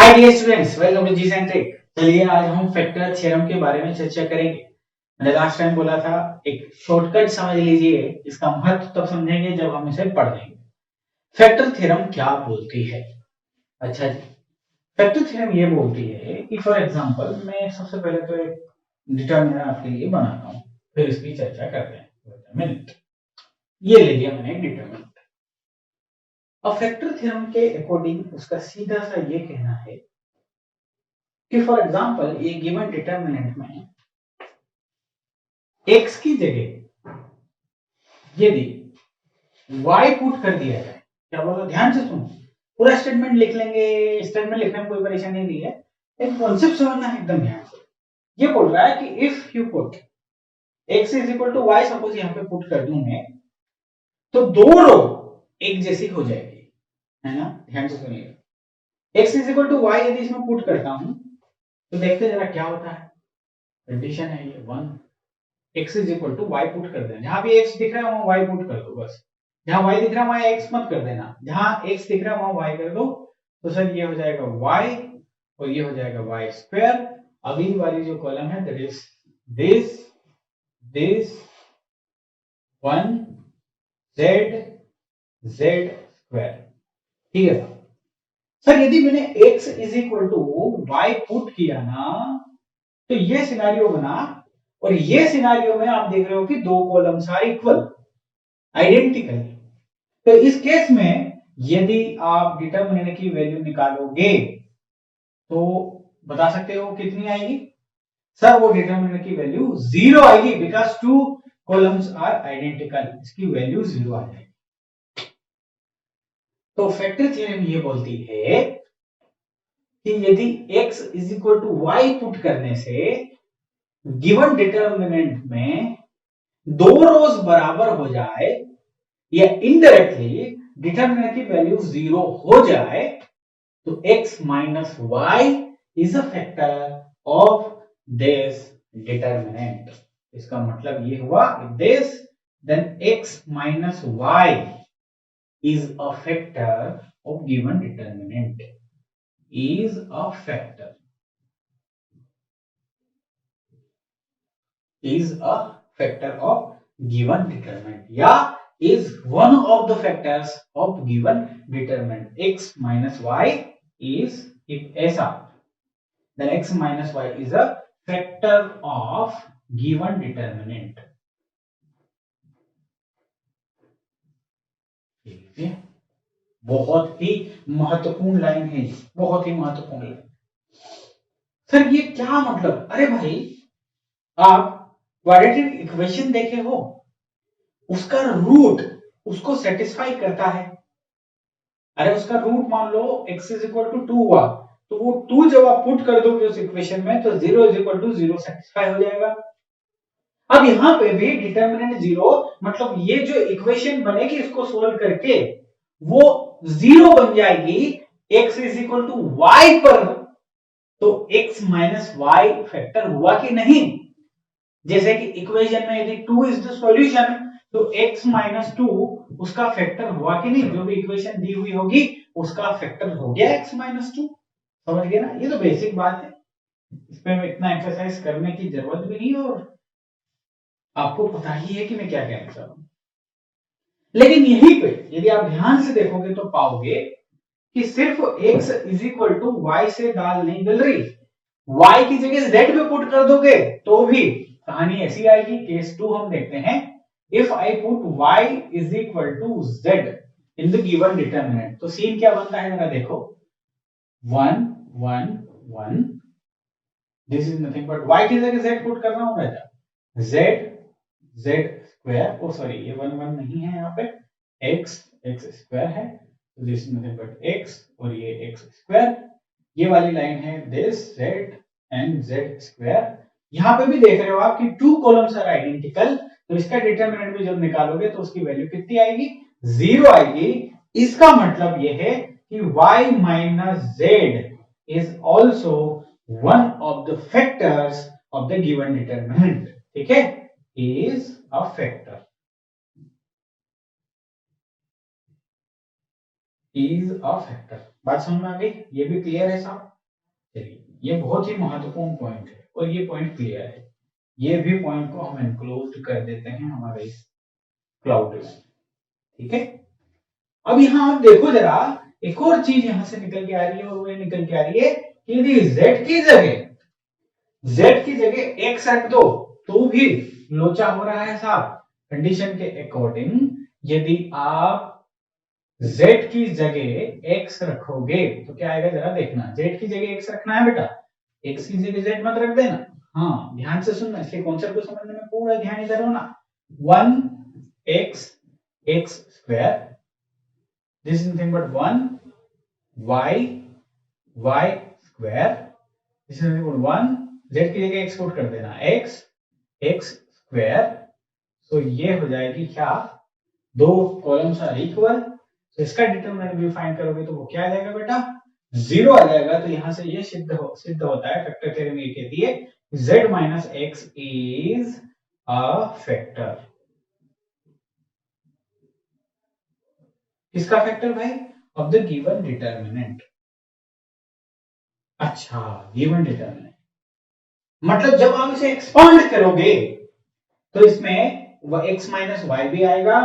Hi dear students, welcome to G centric. चलिए आज हम फैक्टर थ्योरम के बारे में चर्चा करेंगे। मैंने लास्ट टाइम बोला था एक शॉर्टकट समझ लीजिए, इसका महत्व तब समझेंगे जब हम इसे पढ़ लेंगे। फैक्टर थ्योरम क्या बोलती है? अच्छा जी, फैक्टर थ्योरम ये बोलती है कि फॉर एग्जांपल मैं सबसे पहले तो एक डिटरमिनर आपके लिए बनाता हूँ, फिर इसकी चर्चा करते हैं। डिटरमिनेंट ये ले लिया मैंने एक डिटरमिनेंट। अब फैक्टर थ्योरम के अकॉर्डिंग उसका सीधा सा ये कहना है कि फॉर एग्जांपल ये गिवन डिटरमिनेंट में x की जगह यदि y पुट कर दिया जाए, क्या बोला ध्यान से सुनो, पूरा स्टेटमेंट लिख लेंगे, स्टेटमेंट लिखने में कोई परेशानी नहीं है, एक कॉन्सेप्ट समझना है एकदम ध्यान से। ये बोल रहा है कि if you put x is equal to y, suppose यहां पे पुट कर दूं मैं, तो दो रो एक जैसी हो जाएगी, है ना? ध्यान से सुनिए, x is equal to y यदि इसमें पुट करता हूं तो देखते जरा क्या होता है। कंडीशन है ये 1, x is equal to y put कर देना, जहां भी x दिख रहा है वहां y पुट कर दो बस। जहां y दिख रहा है वहां x मत कर देना, जहां x दिख रहा है वहां y कर दो। तो सर ये हो जाएगा y और ये हो जाएगा y स्क्वायर। अगली वाली जो कॉलम है that is this this 1 z z square. ठीक है सर, यदि मैंने x is equal to y put किया ना, तो ये सिनारियो बना, और ये सिनारियो में आप देख रहे हो कि दो कॉलम्स आर इक्वल, आइडेंटिकल। तो इस केस में यदि आप डिटरमिनेंट की वैल्यू निकालोगे तो बता सकते हो कितनी आएगी? सर वो डिटरमिनेंट की वैल्यू 0 आएगी, because two columns are identical, इसकी वैल्यू 0 आ जाएगी। तो फैक्टर थ्योरम ये बोलती है कि यदि x is equal to y put करने से गिवन डिटरमिनेंट में दो रोज बराबर हो जाए या इनडायरेक्टली डिटरमिनेंट की वैल्यू 0 हो जाए, तो x minus y is a factor of this determinant. इसका मतलब ये हुआ this, then x minus y is a factor of given determinant, is a factor, is a factor of given determinant या is one of the factors of given determinant. X minus y is, if ऐसा, then x minus y is a factor of given determinant. बहुत ही महत्वपूर्ण line है, बहुत ही महत्वपूर्ण line. Sir ये क्या मतलब? अरे भाई, आप क्वाड्रेटिक इक्वेशन देखे हो, उसका रूट उसको सेटिस्फाई करता है। अरे उसका रूट मान लो x इज इक्वल टू 2 हुआ, तो वो 2 जब आप पुट कर दोगे उस इक्वेशन में तो 0 इज इक्वल टू 0 सेटिस्फाई हो जाएगा। अब यहां पे भी डिटरमिनेंट 0, मतलब ये जो इक्वेशन बनेगी इसको सोल्व करके वो 0 बन जाएगी x is equal to y पर। तो x माइनस वाई फैक्टर हुआ कि नहीं? जैसे कि इक्वेशन में यदि 2 इज द सॉल्यूशन, तो x माइनस 2 उसका फैक्टर हुआ कि नहीं? जो भी इक्वेशन दी हुई होगी उसका फैक्टर हो गया x माइनस 2। समझ गए ना? ये तो बेसिक बात है, इस पे इतना एक्सरसाइज करने की जरूरत भी नहीं, और आपको पता ही है कि मैं क्या कहना चाह रहा हूं। लेकिन यहीं पे यदि आप ध्यान से देखोगे तो पाओगे कि सिर्फ x is equal to y से दाल नहीं गल रही, y की जगह z पे पुट कर दोगे तो भी कहानी ऐसी आएगी। केस 2 हम देखते हैं, if I put y is equal to z in the given determinant, तो सीन क्या बनता है जरा देखो, 1 1 1, this is nothing but y की जगह z पुट कर रहा हूं बेटा, z z स्क्वायर, ओ सॉरी ये 1 1 नहीं है, यहाँ पे x x स्क्वायर है, तो this is nothing but x और ये x स्क्वायर। ये वाली लाइन है this z and z square. यहां पे भी देख रहे हो आप कि टू कॉलम्स आर आइडेंटिकल, तो इसका डिटरमिनेंट भी जब निकालोगे तो उसकी वैल्यू कितनी आएगी? 0 आएगी। इसका मतलब यह है कि y minus z is also one of the factors of the given determinant. ठीक है, is a factor. Is a factor. बात समझ में आ गई? ये भी क्लियर है साहब? चलिए, ये बहुत ही महत्वपूर्ण पॉइंट है और ये पॉइंट क्लियर है। ये भी पॉइंट को हम एनक्लोज कर देते हैं हमारे इस क्लाउड में। ठीक है, अब यहाँ आप देखो जरा, एक और चीज यहां से निकल के आ रही है और वो निकल के आ रही है कि यदि z की जगह x रख दो तो भी लोचा हो रहा है साहब। कंडीशन के अकॉर्डिंग यदि आप z की जगह x रखोगे तो क्या आएगा, जरा देखना। z की जगह x रखना है बेटा, x की जगह z मत रख देना। हाँ, ध्यान से सुनना, इसके कॉन्सेप्ट को समझने में पूरा ध्यान इधर होना। 1x x square, this is nothing but 1y y square, this is nothing but 1, z की जगह x पुट कर देना, x x स्क्वायर। तो ये हो जाएगी क्या, दो कॉलम्स आर इक्वल, तो इसका डिटरमिनेंट भी फाइंड करोगे तो वो क्या आ जाएगा बेटा, 0 आ जाएगा। तो यहां से ये सिद्ध होता है, फैक्टर थ्योरम ये कहती है z minus x is a factor. किसका फैक्टर भाई? Of the given determinant. अच्छा, गिवन डिटरमिनेंट मतलब जब आप इसे एक्सपांड करोगे तो इसमें x माइनस वाई भी आएगा,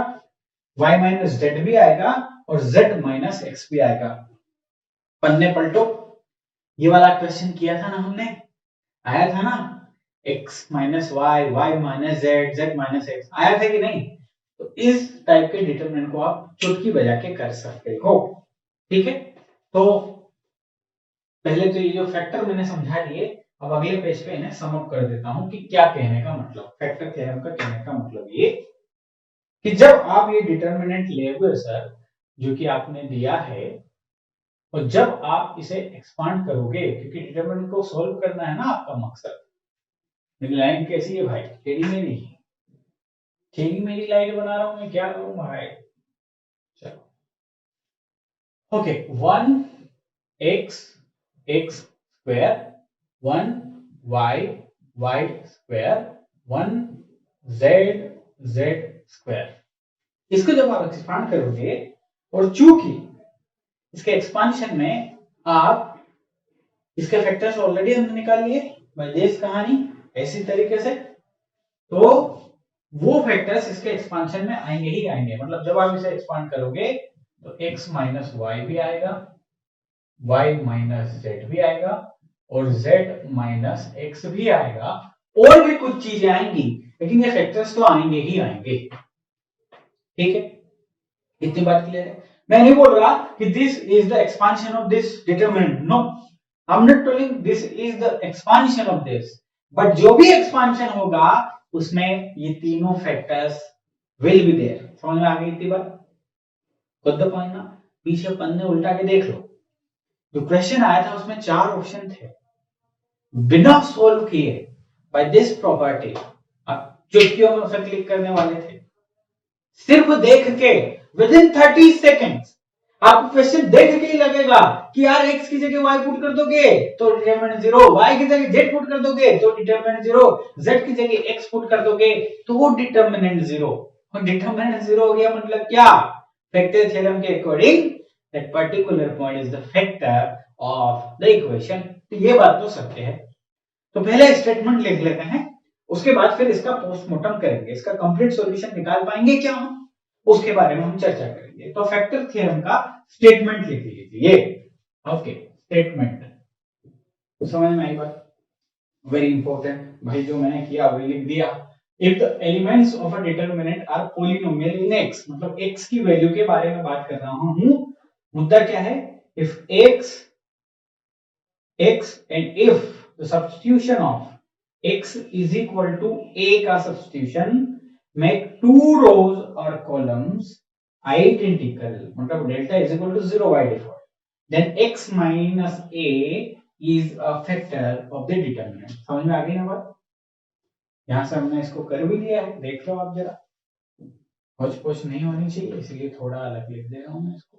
y माइनस जेड भी आएगा और z माइनस एक्स भी आएगा। पन्ने पलटो, ये वाला क्वेश्चन किया था ना हमने, आया था ना, x minus y, y minus z, z minus x, आया था कि नहीं? तो इस टाइप के डिटरमिनेंट को आप चुटकी बजा के कर सकते हो। ठीक है, तो पहले तो ये जो फैक्टर मैंने समझा दिए, अब अगले पेज पे इन्हें सम अप कर देता हूं कि क्या कहने का मतलब, फैक्टर थ्योरम का कहने का मतलब ये कि जब आप ये डिटरमिनेंट लेगे सर, जो कि आपने दिया है, और जब आप इसे एक्सपांड करोगे, क्योंकि डिटरमिनेंट को सॉल्व करना है ना आपका मकसद। मेरी लाइन कैसी है भाई, टेढ़ी मेरी? टेढ़ी मेरी लाइन बना रहा हूं मैं, क्या करूं भाई? चलो, okay, 1x x square, 1y y square, 1z z square. इसको जब आप एक्सपांड करोगे, और चूंकि इसके एक्सपांशन में आप इसके फैक्टर्स ऑलरेडी हमने निकाल लिए बाय दिस कहानी, ऐसी तरीके से, तो वो फैक्टर्स इसके एक्सपांशन में आएंगे ही आएंगे। मतलब जब आप इसे एक्सपांड करोगे तो x माइनस वाई भी आएगा, y माइनस जेड भी आएगा और z माइनस एक्स भी आएगा, और भी कुछ चीजें आएंगी, लेकिन ये फैक्टर्स तो आएंगे ही आएंगे। ठीक है, इतनी बात क्लियर है? मैं नहीं बोल रहा कि this is the expansion of this determinant, no, I am not telling this is the expansion of this, but जो भी एक्सपांशन होगा उसमें ये तीनों फैक्टर्स विल बी देयर। समझ में आ गई इतनी बात? खुद पढ़ना, पीछे पन्ने उल्टा के देख लो, जो क्वेश्चन आया था उसमें 4 ऑप्शन थे, बिना सोल्व किए बाय दिस प्रॉपर्टी आप चुटकियों में उसे क्लिक करने वाले थे। सिर्फ देख के विद इन 30 सेकेंड्स आपको क्वेश्चन देख के ही लगेगा कि यार x की जगह y पुट कर दोगे तो डिटरमिनेंट 0, y की जगह z पुट कर दोगे तो डिटरमिनेंट 0, z की जगह x पुट कर दोगे तो वो डिटरमिनेंट 0। और डिटरमिनेंट 0 हो गया मतलब क्या? फैक्टर थ्योरम के according that particular point is the factor of the equation. तो ये बात तो सत्य है। तो पहले स्टेटमेंट लिख लेते हैं, उसके बाद फिर इसका पोस्टमार्टम करेंगे, इसका कंप्लीट सॉल्यूशन निकाल पाएंगे क्या हम, उसके बारे में हम चर्चा करेंगे। तो फैक्टर थ्योरम का स्टेटमेंट लिख लीजिए। ओके, स्टेटमेंट समझ में आई बात? वेरी इंपॉर्टेंट भाई, जो मैंने किया वही लिख दिया। If the elements of a determinant are polynomial in x, मतलब x की वैल्यू के बारे में बात कर रहा हूं। मुद्दा क्या है? If x and if the substitution of x is equal to a का substitution make two rows or columns identical, मतलब delta is equal to 0 by default, then x minus a is a factor of the determinant। समझ में आ गई ना बात? यहां से हमने इसको कर भी लिया है, देख लो आप जरा, होच पोच नहीं होनी चाहिए, इसलिए थोड़ा अलग लिख दे रहा हूं मैं इसको।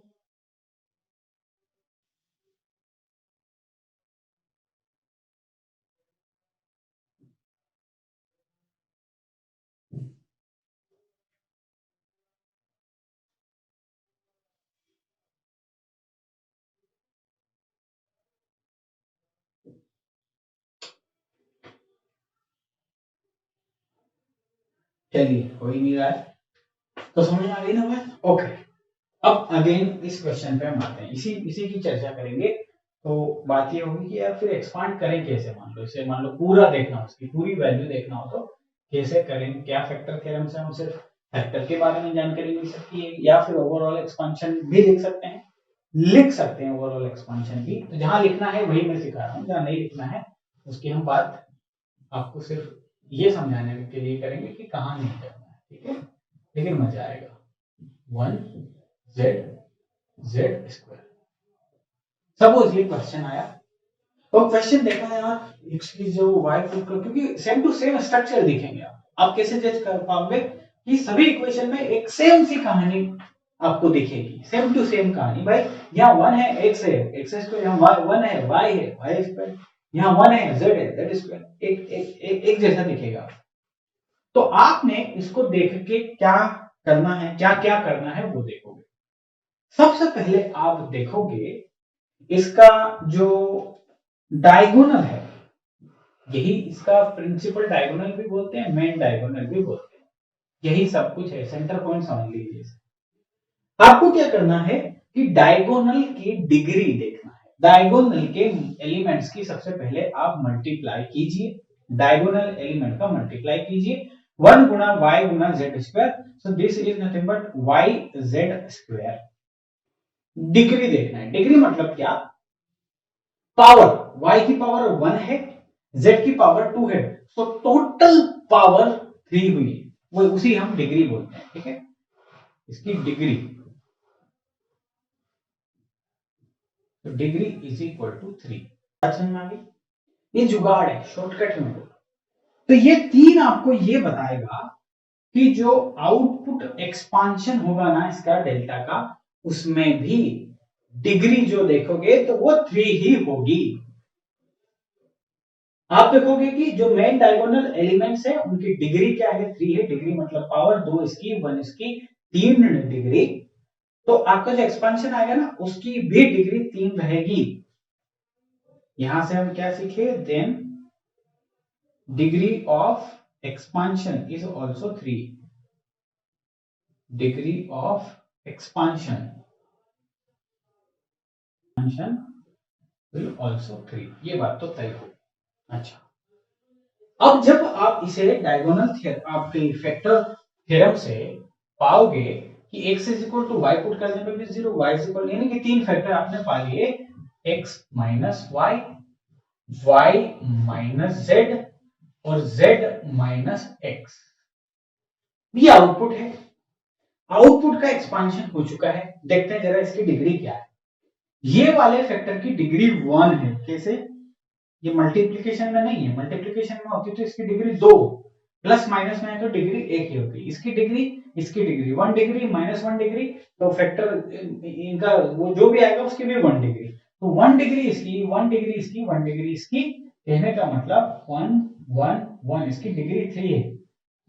चलिए हो ही नहीं रहा है, तो समझ में आ गई ना बात। ओके, अब अगेन इस क्वेश्चन पे हम आते हैं, इसी इसी की चर्चा करेंगे। तो बात ये होगी कि यार फिर एक्सपांड करें कैसे, मान लो इसे, मान लो पूरा देखना हो, उसकी पूरी वैल्यू देखना हो तो कैसे करें, क्या फैक्टर थ्योरम से हम सिर्फ फैक्टर के बारे में जानकारी मिल सकती है, या फिर ओवरऑल एक्सपांशन भी लिख सकते हैं ओवरऑल एक्सपांशन भी। तो जहां लिखना है वही मैं सिखा रहा हूँ, जहां नहीं लिखना है उसकी हम बात आपको सिर्फ ये समझाने के लिए करेंगे कि कहाँ नहीं करना है, ठीक है, लेकिन मजा आएगा। 1z सपोज ये क्वेश्चन आया, तो क्वेश्चन देखा यार इसकी जो y क्योंकि सेम टू सेम स्ट्रक्चर दिखेंगे, आप कैसे जज कर पाओगे कि सभी इक्वेशन में एक सेम सी कहानी आपको दिखेगी, सेम टू सेम कहानी। भाई यहाँ 1 है, x है, x स्क्वायर, यहाँ 1 है, y है, y स्क्वायर, यहाँ 1 है, z है, z स्क्वायर, एक जैसा दिखेगा। तो आपने इसको देख के क्या करना है, क्या क्या करना है वो देखोगे। सबसे पहले आप देखोगे इसका जो डायगोनल है, यही इसका प्रिंसिपल डायगोनल भी बोलते हैं, मेन डायगोनल भी बोलते हैं, यही सब कुछ है, सेंटर पॉइंट समझ लीजिए। आपको क्या करना है कि डायगोनल की डिग्री देखना है, डायगोनल के एलिमेंट्स की सबसे पहले आप मल्टीप्लाई कीजिए, डायगोनल एलिमेंट का मल्टीप्लाई कीजिए, 1 गुना y Guna z square, so this is nothing but yz square. Degree देखना है, डिग्री मतलब क्या, पावर, y की पावर 1 है, z की पावर 2 है, तो टोटल पावर 3 हुई, वो उसी हम डिग्री बोलते हैं, ठीक है, इसकी डिग्री। तो डिग्री इज इक्वल टू 3। समझ में आ गई, ये जुगाड़ है शॉर्टकट में। तो ये तीन आपको ये बताएगा कि जो आउटपुट एक्सपांशन होगा ना इसका डेल्टा का, उसमें भी डिग्री जो देखोगे तो वो 3 ही होगी। आप देखोगे कि जो मेन डायगोनल एलिमेंट्स है उनकी डिग्री क्या है, 3 है, डिग्री मतलब पावर 2 इसकी, 1 इसकी, 3 डिग्री। तो आपका जो एक्सपांशन आएगा ना उसकी भी डिग्री 3 रहेगी। यहां से हम क्या सीखे, then degree of expansion is also 3, degree of expansion will also 3, ये बात तो तय हो। अच्छा, अब जब आप इसे डायगोनल आपके फैक्टर थ्योरम से पाओगे कि x is equal to y put करने पे भी 0, y इज इक्वल, यानी कि तीन फैक्टर आपने पा लिए, x minus y, y minus z और z माइनस x। ये आउटपुट है, आउटपुट का एक्सपांशन हो चुका है। देखते हैं जरा इसकी डिग्री क्या है। ये वाले फैक्टर की डिग्री 1 है, कैसे, ये मल्टीप्लीकेशन में नहीं है, मल्टीप्लीकेशन में होती तो इसकी डिग्री 2, प्लस माइनस में है तो डिग्री 1 ही होती। इसकी डिग्री 1 डिग्री माइनस 1 डिग्री, तो फैक्टर इनका वो जो भी आएगा उसकी भी 1 डिग्री, तो 1 डिग्री इसकी, 1 डिग्री इसकी, 1 डिग्री इसकी, कहने का मतलब 1 1 1, इसकी डिग्री 3 है।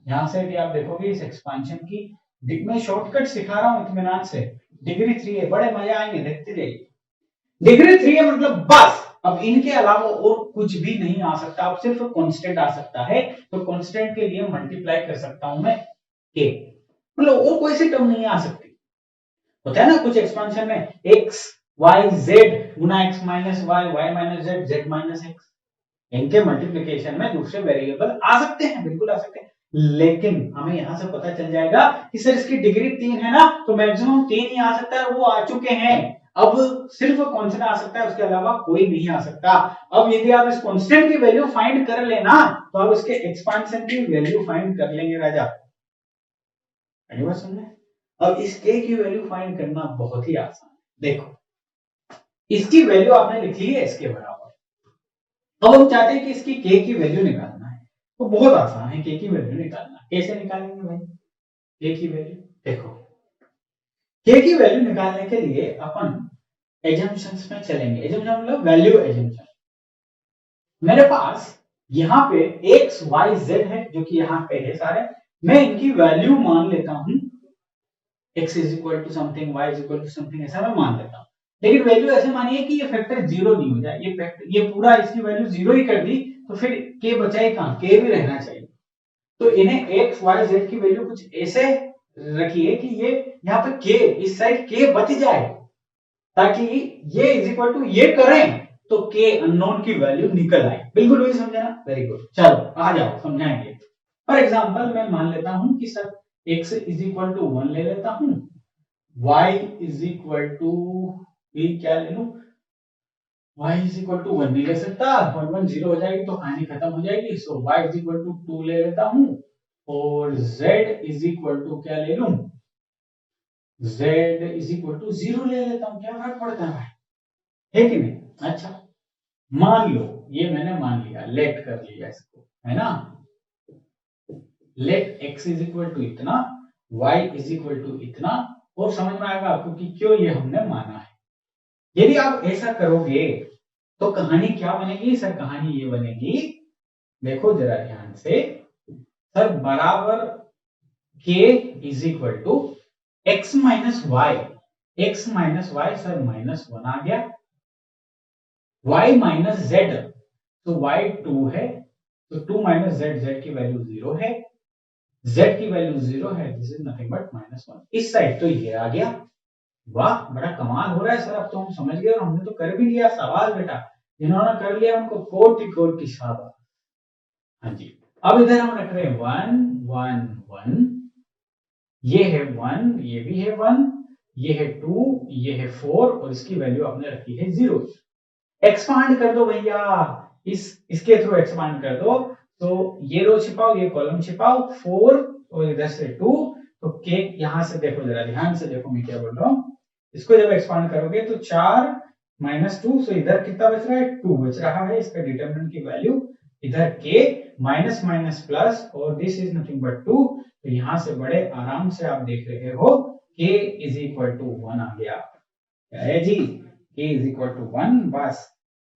यहां से भी आप देखोगे इस एक्सपांशन की, मैं शॉर्टकट सिखा रहा हूं इत्मीनान से, डिग्री 3 है, बड़े मजा आएंगे, देखते जाइए। डिग्री 3 है मतलब बस, अब इनके अलावा और कुछ भी नहीं आ सकता, अब सिर्फ कांस्टेंट आ सकता है, तो कांस्टेंट के लिए मल्टीप्लाई कर सकता हूं मैं के, मतलब और कोई सी टर्म नहीं आ सकती। होता है ना कुछ एक्सपांशन में x y z गुना x minus y, y minus z, z minus x, इनके मल्टीप्लिकेशन में दूसरे वेरिएबल आ सकते हैं, बिल्कुल आ सकते हैं, लेकिन हमें यहां से पता चल जाएगा कि सर इसकी डिग्री 3 है ना, तो मैक्सिमम 3 ही आ सकता है, वो आ चुके हैं। अब सिर्फ कांस्टेंट आ सकता है, उसके अलावा कोई नहीं आ सकता। अब यदि आप इस कांस्टेंट की वैल्यू फाइंड कर लेना तो आप इसके एक्सपांशन की वैल्यू फाइंड कर लेंगे राजा। बात समझे, अब इस k की वैल्यू फाइंड करना बहुत ही आसान है। देखो इसकी वैल्यू आपने लिख ली है इसके बराबर, अब हम चाहते हैं कि इसकी k की वैल्यू निकालना है, तो बहुत आसान है k की वैल्यू निकालना। कैसे निकालेंगे भाई k की वैल्यू, देखो k की वैल्यू निकालने के लिए अपन एजम्पशंस में चलेंगे, एजम्पशन मतलब वैल्यू एजम्पशन। मेरे पास यहाँ पे x y z है जो कि यहाँ पे है सारे, मैं इनकी वैल्यू मान लेता हूं, x is equal to something, y is equal to something, ऐसा मैं मान लेता हूं। लेकिन वैल्यू ऐसे मानिए कि ये फैक्टर जीरो नहीं हो जाए, ये फैक्टर, ये पूरा इसकी वैल्यू जीरो ही कर दी, तो फिर k बचा ही कहां, k भी रहना चाहिए। तो इन्हें एक्स वाई जेड की वैल्यू कुछ ऐसे रखिए कि ये यहाँ पे के इस साइड के बच जाए, ताकि ये इज इक्वल टू ये करें तो के अननोन की वैल्यू निकल आए। बिल्कुल वही समझे ना? वेरी गुड, चलो आ जाओ समझाएंगे। फॉर एग्जांपल मैं मान लेता हूं कि sir x is equal to 1 ले लेता हूं, y इज इक्वल टू क्या ले लूं, y इज इक्वल टू 1 नहीं ले सकता, 1 1 0 हो जाएगी तो कहानी खत्म हो जाएगी। सो y इज इक्वल टू 2 ले लेता हूं और z इज इक्वल टू क्या ले लूं, z इज इक्वल टू 0 ले लेता हूं। क्या फर्क पड़ता है भाई, है कि नहीं? अच्छा मान लो ये मैंने मान लिया, लेट कर लिया इसको, है ना? Let x is equal to इतना, y इज इक्वल टू इतना, और समझ में आएगा आपको कि क्यों ये हमने माना है। यदि आप ऐसा करोगे तो कहानी क्या बनेगी सर? कहानी ये बनेगी, देखो जरा ध्यान से सर, बराबर k is equal to x minus y, x minus y sir -1 आ गया, y माइनस जेड, तो y 2 है, तो 2 माइनस जेड, जेड की वैल्यू 0 है, z की वैल्यू 0 है, दिस इज नथिंग बट -1। इस साइड तो ये आ गया। वाह बड़ा कमाल हो रहा है सर, अब तो हम समझ गए और हमने तो कर भी लिया। सवाल बेटा जिन्होंने कर लिया उनको कोटि कोटि शाबाश। हाँ जी, अब इधर हम रख रहे हैं 1 1 1, ये है 1, ये भी है 1, ये है 2, ये है 4 और इसकी वैल्यू आपने रखी है 0। एक्सपांड कर दो भैया, इसके थ्रू एक्सपांड कर दो, तो ये रो छिपाओ, ये कॉलम छिपाओ, 4 और इधर से 2, तो के यहां से देखो, जरा ध्यान से देखो मैं क्या बोल रहा हूं। इसको जब एक्सपांड करोगे तो 4 -2, सो इधर कितना बच रहा है, 2 बच रहा है। इसका डिटरमिनेंट की वैल्यू इधर के माइनस माइनस प्लस और दिस इज नथिंग बट 2, तो यहां से बड़े आराम से आप देख रहे हो के इज इक्वल टू 1 आ गया। क्या है जी, k इज इक्वल टू 1, बस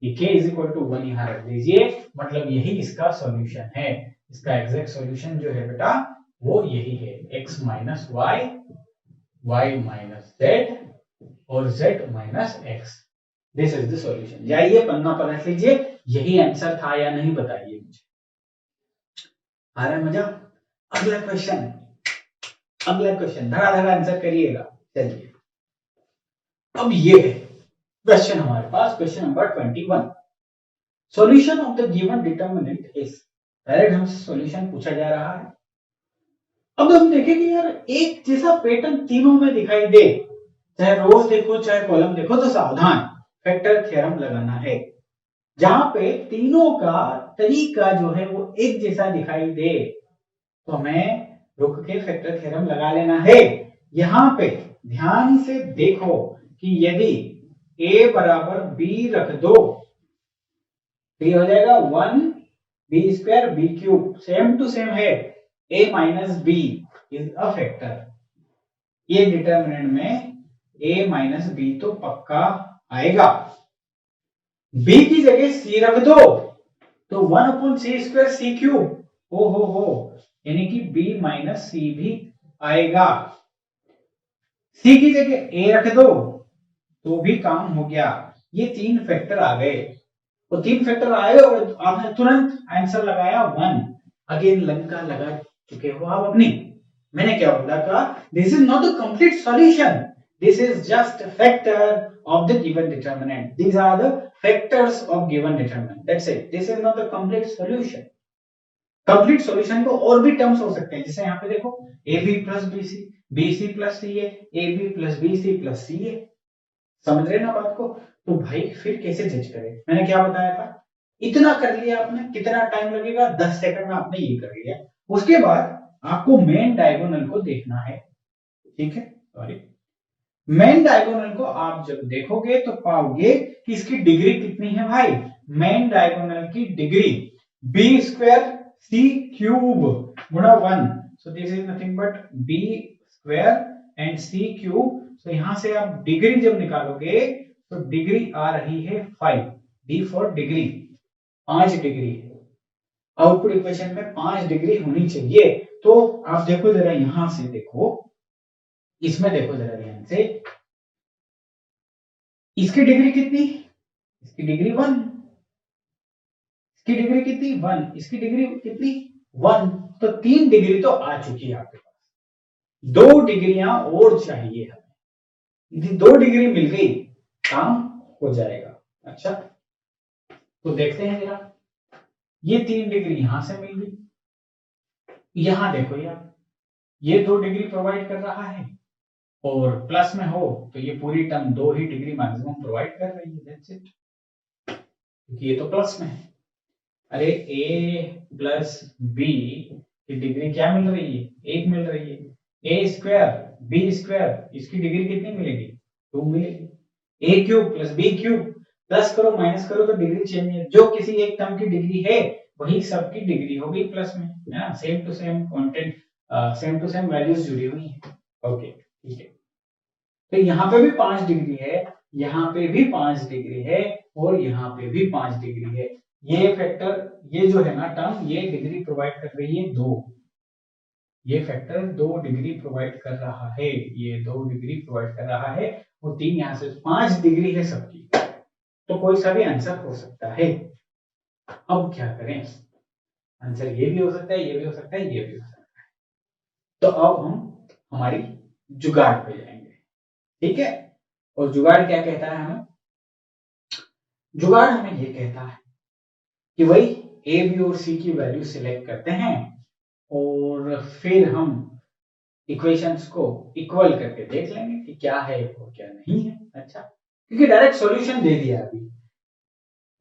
ये k इज इक्वल टू 1 यहां रख दीजिए, मतलब यही इसका सॉल्यूशन है। इसका एग्जैक्ट सॉल्यूशन जो है बेटा वो यही है, x minus y, y minus z और z minus x. This is the solution. जाइए पन्ना पलट लीजिए, यही आंसर था या नहीं बताइए मुझे। आ रहा है मजा? अगला क्वेश्चन, अगला क्वेश्चन धड़ाधड़ आंसर करिएगा। चलिए अब ये है क्वेश्चन हमारे पास, question number 21। Solution of the given determinant is, direct हमसे सॉल्यूशन पूछा जा रहा है। अब हम देखेंगे यार एक जैसा पैटर्न तीनों में दिखाई दे, चाहे रोज देखो चाहे कॉलम देखो, तो सावधान, फैक्टर थ्योरम लगाना है। जहां पे तीनों का तरीका जो है वो एक जैसा दिखाई दे तो हमें रुक के फैक्टर थ्योरम लगा लेना है। यहां पे ध्यान से देखो कि यदि a बराबर b रख दो तो ये हो जाएगा 1 b square b cube, same to same है, a minus b is a factor. ये डिटरमिनेंट में a माइनस बी तो पक्का आएगा। b की जगह c रख दो तो 1 अपॉन सी स्क्वायर सी क्यूब, ओ हो, यानी कि b माइनस सी भी आएगा। c की जगह a रख दो तो भी काम हो गया। ये तीन फैक्टर आ गए, तो तीन फैक्टर आए और आपने तुरंत आंसर लगाया 1। अगेन लंका लगा चुके हो आप अपनी। मैंने क्या बोला था, this is not a complete solution, this is just factor of the given determinant, these are the factors of given determinant, that's it, this is not a complete solution। Complete solution को और भी terms हो सकते हैं, जैसे यहाँ पे देखो A B plus B C, B C plus C A B plus B C plus C A. समझ रहे ना बात को? तो भाई फिर कैसे जज करें? मैंने क्या बताया था, इतना कर लिया आपने, कितना टाइम लगेगा, 10 सेकंड में आपने ये कर लिया। उसके बाद आपको मेन डायगोनल को देखना है, ठीक है? सॉरी, मेन डायगोनल को आप जब देखोगे तो पाओगे कि इसकी डिग्री कितनी है भाई। मेन डायगोनल की degree b square c cube गुणा 1, so this is nothing but b square and c cube. तो यहां से आप डिग्री जब निकालोगे तो डिग्री आ रही है 5, D for degree, 5 degree. Output equation में 5 डिग्री होनी चाहिए। तो आप देखो जरा, यहां से देखो, इसमें देखो जरा ध्यान से, इसकी डिग्री कितनी, इसकी डिग्री 1, इसकी डिग्री कितनी 1, इसकी डिग्री कितनी 1, तो 3 डिग्री तो आ चुकी है आपके पास, 2 डिग्रियां और चाहिए हमें। यदि 2 डिग्री मिल गई काम हो जाएगा। अच्छा, तो देखते हैं जरा, ये 3 डिग्री यहां से मिल गई, यहां देखो यार, ये 2 डिग्री प्रोवाइड कर रहा है, और प्लस में हो तो ये पूरी टर्म 2 ही डिग्री मैक्सिमम प्रोवाइड कर रही है, दैट्स इट, क्योंकि ये तो प्लस में है। अरे a प्लस बी की डिग्री क्या मिल रही है, 1 मिल रही है। ए स्क्वायर बी स्क्वायर, इसकी डिग्री कितनी मिलेगी, 2 मिलेगी। A cube plus B cube, plus करो माइनस करो तो डिग्री चेंज है, जो किसी एक टर्म की डिग्री है वही सबकी डिग्री होगी प्लस में, है ना, same to same content, same to same values जुड़ी हुई है। ओके ठीक है, तो यहाँ पे भी 5 डिग्री है, यहाँ पे भी 5 डिग्री है, और यहाँ पे भी 5 डिग्री है। ये फैक्टर, ये जो है ना टर्म, ये डिग्री प्रोवाइड कर रही है 2, ये फैक्टर 2 डिग्री प्रोवाइड कर रहा है, ये 2 डिग्री प्रोवाइड कर रहा है, और 3 यहाँ से 5 डिग्री है सबकी, तो कोई सा भी आंसर हो सकता है। अब क्या करें, आंसर ये भी हो सकता है, ये भी हो सकता है, ये भी हो सकता है। तो अब हम हमारी जुगाड़ पे जाएंगे, ठीक है। और जुगाड़ क्या कहता है हमें, जुगाड़ हमें ये कहता है कि भाई ए बी और सी की वैल्यू सिलेक्ट करते हैं, और फिर हम इक्वेशंस को इक्वल करके देख लेंगे कि क्या है और क्या नहीं है। अच्छा, क्योंकि डायरेक्ट सॉल्यूशन दे दिया अभी,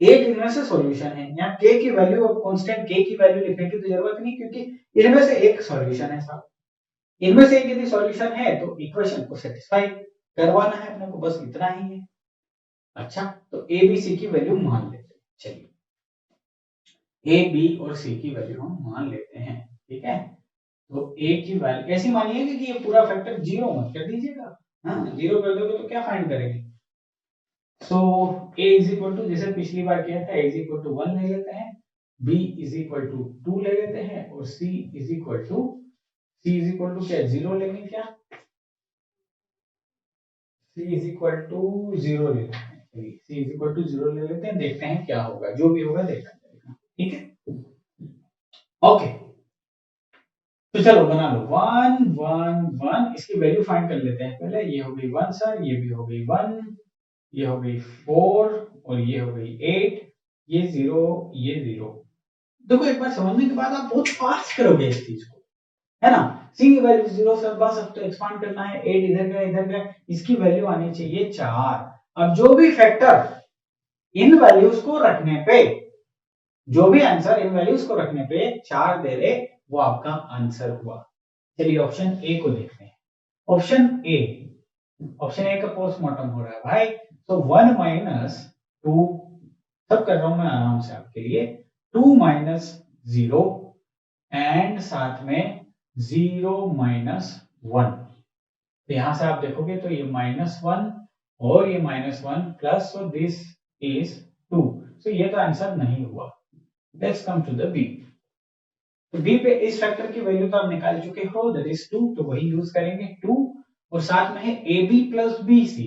एक इनमें से सॉल्यूशन है, यहाँ के की वैल्यू, अब कांस्टेंट के की वैल्यू लिखने की तो जरूरत नहीं, क्योंकि इनमें से एक सॉल्यूशन है साहब, इनमें से एक यदि सॉल्यूशन है तो इक्वेशन को सेटिस्फाई करवाना है अपने को, बस इतना ही है। अच्छा, तो ए बी सी की वैल्यू मान लेते हैं, चलिए ए बी और सी की वैल्यू हम मान लेते हैं, ठीक है। तो ए की वैल्यू ऐसी मानिएगा कि ये पूरा फैक्टर जीरो मत कर दीजिएगा, हाँ जीरो कर दोगे तो क्या फाइंड करेंगे। सो ए इज इक्वल टू, जैसे पिछली बार किया था, ए इज इक्वल टू 1 ले लेते हैं, बी इज इक्वल टू 2 ले लेते हैं, और C is equal to, C is equal to क्या, जीरो लेंगे क्या, C is equal to zero ले लेते हैं, C is equal to zero ले लेते हैं, देखते हैं क्या होगा, जो भी होगा देखा जाएगा, ठीक है। ओके, तो चलो बना लो 1 1 1, इसकी वैल्यू फाइंड कर लेते हैं पहले, ये हो गई 1 सर, ये भी हो गई 1, ये हो गई 4, और ये हो गई 8, ये 0, ये 0। देखो एक बार समझने के बाद आप बहुत फास्ट करोगे इस चीज को, है ना। सी की वैल्यू 0 से बस अब तो एक्सपांड करना है, 8 इधर गया, इसकी वैल्यू आनी चाहिए 4। अब जो भी फैक्टर इन वैल्यूज को रखने पे, जो भी आंसर इन वैल्यूज को रखने पे 4 दे रहे, वो आपका आंसर हुआ। चलिए ऑप्शन ए को देखते हैं। ऑप्शन ए, ऑप्शन ए का पोस्टमार्टम हो रहा है भाई, तो 1 माइनस 2, सब कर रहा हूं मैं आराम से आपके लिए, 2 माइनस 0, एंड साथ में 0 माइनस 1। तो यहां से आप देखोगे तो ये -1 और ये -1 प्लस, और दिस इज 2, तो ये तो आंसर नहीं हुआ। Let's come to the B. तो बी पे इस फैक्टर की वैल्यू तो आप निकाल चुके हो, दैट इज 2, तो वही यूज करेंगे 2, और साथ में है a B plus B c.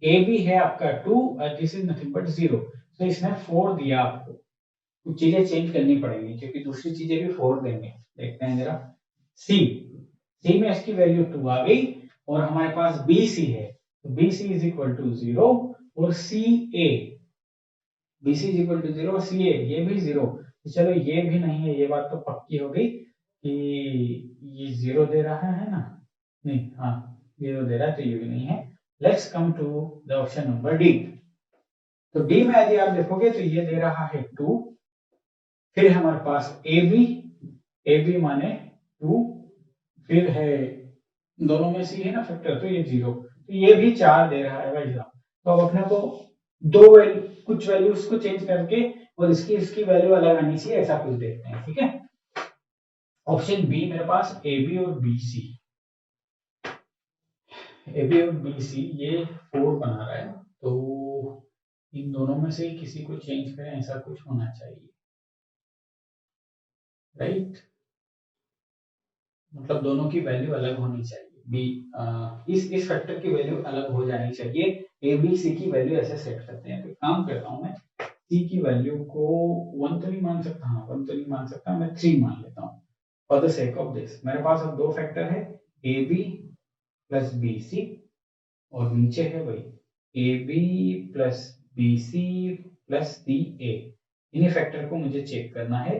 A b है आपका 2 और दिस इज नथिंग बट 0, तो इसने 4 दिया आपको, कुछ चीजें चेंज करनी पड़ेंगी क्योंकि दूसरी चीजें भी 4 देंगे। देखते हैं जरा, सी, सी में इसकी वैल्यू 2 आ गई, और हमारे पास बी सी है, तो B C is equal to 0, और C A, B C is equal to 0 और सी ए ये भी 0, तो चलो ये भी नहीं है, ये बात तो पक्की हो गई कि ये 0 दे रहा है ना, नहीं हाँ 0 दे रहा है, तो ये भी नहीं है। Let's come to the option number D. तो डी में यदि आप देखोगे तो ये दे रहा है 2, फिर हमारे पास ए बी माने 2, फिर है दोनों में सी है ना फैक्टर, तो ये 0, तो ये भी 4 दे रहा है भाई साहब। तो अब अपने को कुछ वैल्यूज को चेंज करके, और इसकी वैल्यू अलग आनी चाहिए, ऐसा कुछ देखते हैं, ठीक है। ऑप्शन बी मेरे पास ए बी और बी सी, ए बी और बी सी ये 4 बना रहा है, तो इन दोनों में से किसी को चेंज करें, ऐसा कुछ होना चाहिए, राइट, मतलब दोनों की वैल्यू अलग होनी चाहिए, बी इस फैक्टर की वैल्यू अलग हो जानी चाहिए, ए बी सी की वैल्यू ऐसे सेट करते हैं। तो काम करता हूं मैं, सी की वैल्यू को 1 तो नहीं मान सकता, हाँ 1 तो नहीं मान सकता, मैं 3 मान लेता हूँ for the sake of this. मेरे पास अब दो फैक्टर है, a B plus B c, और नीचे है भाई a B plus B C plus d a. इन्हीं फैक्टर को मुझे चेक करना है।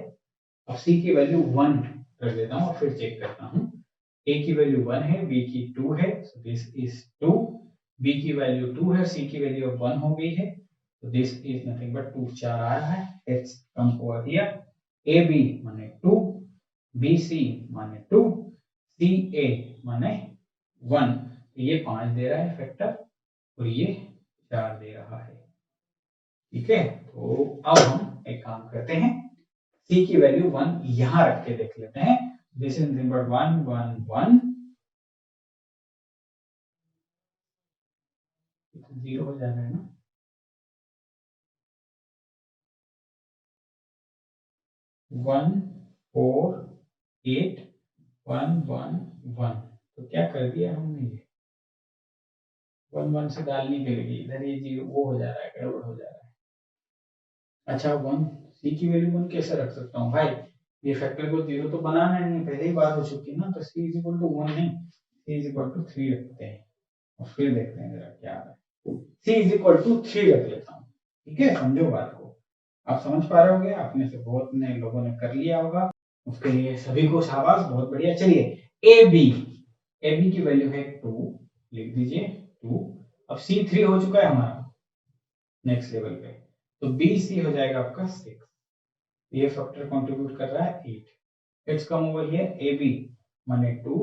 अब सी की वैल्यू 1 कर देता हूँ और फिर चेक करता हूँ। ए की वैल्यू 1 है, बी की 2 है, सो दिस इज 2। बी की वैल्यू 2 है, सी की वैल्यू 1 हो गई है, so this is nothing but 2, 4 आ रहा है। Let's come over here. AB माने 2, BC माने 2, CA माने 1। ये 5 दे रहा है फैक्टर और ये 4 दे रहा है। ठीक है, तो अब हम एक काम करते हैं, C की वैल्यू 1 यहां रख के देख लेते हैं। दिस इज नंबर 1 1 1, 0 हो जाएगा ना। 1 4 8 1 1 1, तो क्या कर दिया हमने, ये 1 1 से डालने के लिए इधर ये जीरो वो हो जा रहा है, गड़बड़ हो जा रहा है। अच्छा 1, सी की वैल्यू 1 कैसे रख सकता हूँ भाई, ये फैक्टर को 0 तो बनाना नहीं है, पहले ही बात हो चुकी है ना। तो सी इज इक्वल टू 1 नहीं, सी इज इक्वल टू 3 रखते हैं और फिर देखते हैं जरा क्या आ रहा है। सी इज इक्वल टू 3 रख लेता हूँ। ठीक है, समझो बात को, आप समझ पा रहे होगे, आपने से बहुत ने लोगों ने कर लिया होगा, उसके लिए सभी को शाबाश, बहुत बढ़िया। चलिए ए बी की वैल्यू है 2, लिख दीजिए 2। अब C3 हो चुका है हमारा नेक्स्ट लेवल पे, तो BC हो जाएगा आपका 6। ये फैक्टर कंट्रीब्यूट कर रहा है 8। Let's come over here, AB माने 2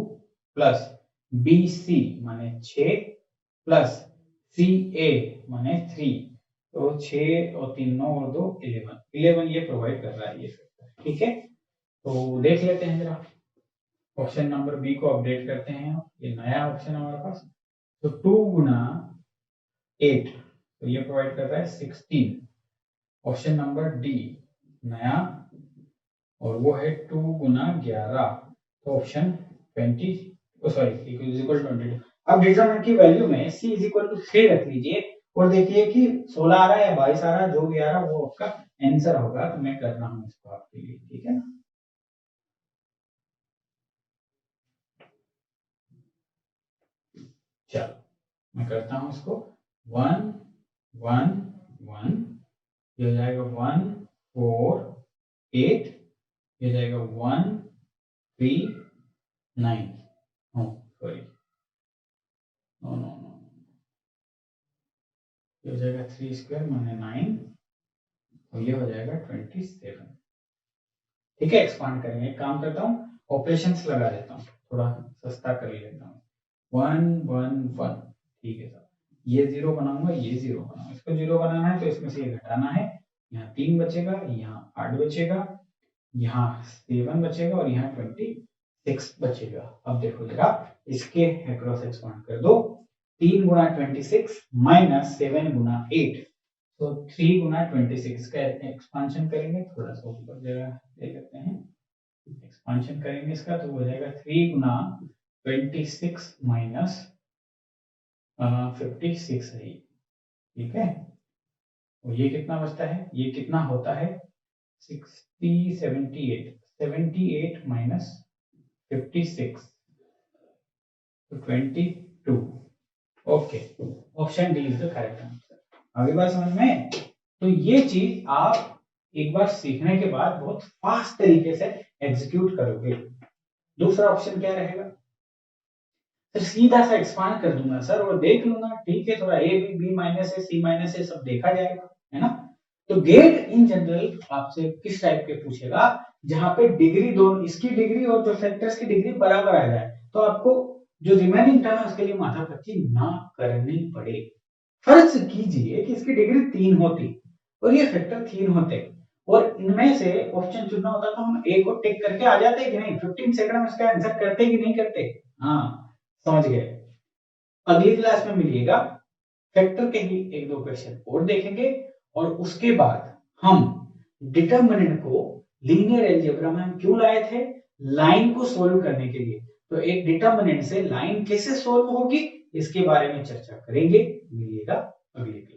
प्लस BC माने 6 प्लस CA माने 3, तो 6 और 3 9 और 2 11, 11 ये प्रोवाइड कर रहा है ये फैक्टर। ठीक है, तो देख लेते हैं जरा, ऑप्शन नंबर बी को अपडेट करते हैं। ये नया ऑप्शन हमारे पास, तो 2 गुना 8, तो ये प्रोवाइड कर रहा है 16। ऑप्शन नंबर डी नया, और वो है 2 गुना 11, तो ऑप्शन 20 सॉरी इक्वल 22। अब डिटरमिनेंट की वैल्यू में c इज इक्वल टू 3 रख लीजिए और देखिए कि 16 आ रहा है या 22 आ रहा है, जो भी आ रहा है वो आपका आंसर होगा। तो मैं कर रहा हूँ इसको आपके लिए, ठीक है ना। चलो मैं करता हूँ इसको, 1 1 1, ये हो जाएगा 1 4 8, ये हो जाएगा 1 3 9, सॉरी नो नो नो, ये हो जाएगा 3 स्क्वायर माने 9, और ये हो जाएगा 27। ठीक है, एक्सपांड करेंगे, एक काम करता हूँ ऑपरेशंस लगा देता हूँ, थोड़ा सस्ता कर लेता हूँ। 1 1 1, ठीक है सर, ये 0 बनाऊंगा, ये 0 बनाऊंगा, इसको 0 बनाना है तो इसमें से ये घटाना है, यहाँ 3 बचेगा, यहाँ 8 बचेगा, यहाँ 7 बचेगा और यहाँ 26 बचेगा। अब देखो जरा, इसके अक्रॉस एक्सपांड कर दो, 3 गुना 26 माइनस 7 गुना 8, तो 3 गुना 26 का एक्सपांशन करेंगे, थोड़ा सा ऊपर जगह ले लेते हैं, एक्सपांशन करेंगे इसका, तो हो जाएगा 3 गुना 26 माइनस 56 है, ठीक है। और ये कितना बचता है, ये कितना होता है 60 78, 78 माइनस 56, तो 22। Okay, option D is the correct answer. अगली बात समझ में, तो ये चीज आप एक बार सीखने के बाद बहुत फास्ट तरीके से एग्जीक्यूट करोगे। दूसरा ऑप्शन क्या रहेगा, तो सीधा सा एक्सपांड कर दूंगा सर और देख लूंगा, ठीक है, थोड़ा ए बी माइनस है सी माइनस है सब देखा जाएगा, है ना। तो गेट इन जनरल आपसे किस टाइप के पूछेगा, जहां पे डिग्री दोनों, इसकी डिग्री और जो फैक्टर्स की डिग्री बराबर आ जाए, तो आपको जो रिमेनिंग टर्म है उसके लिए माथापच्ची ना करनी पड़े। फर्ज कीजिए कि इसकी डिग्री 3 होती और ये फैक्टर 3 होते और इनमें से ऑप्शन चुनना होता तो हम ए को टिक करके आ जाते कि नहीं, 15 सेकंड में इसका आंसर करते कि नहीं करते। हाँ समझ गए। अगली क्लास में मिलिएगा, फैक्टर के ही एक दो क्वेश्चन और देखेंगे और उसके बाद हम डिटरमिनेंट को लीनियर अलजेब्रा में हम क्यों लाए थे, लाइन को सोल्व करने के लिए। तो एक डिटरमिनेंट से लाइन कैसे सोल्व होगी इसके बारे में चर्चा करेंगे। मिलिएगा अगली क्लास।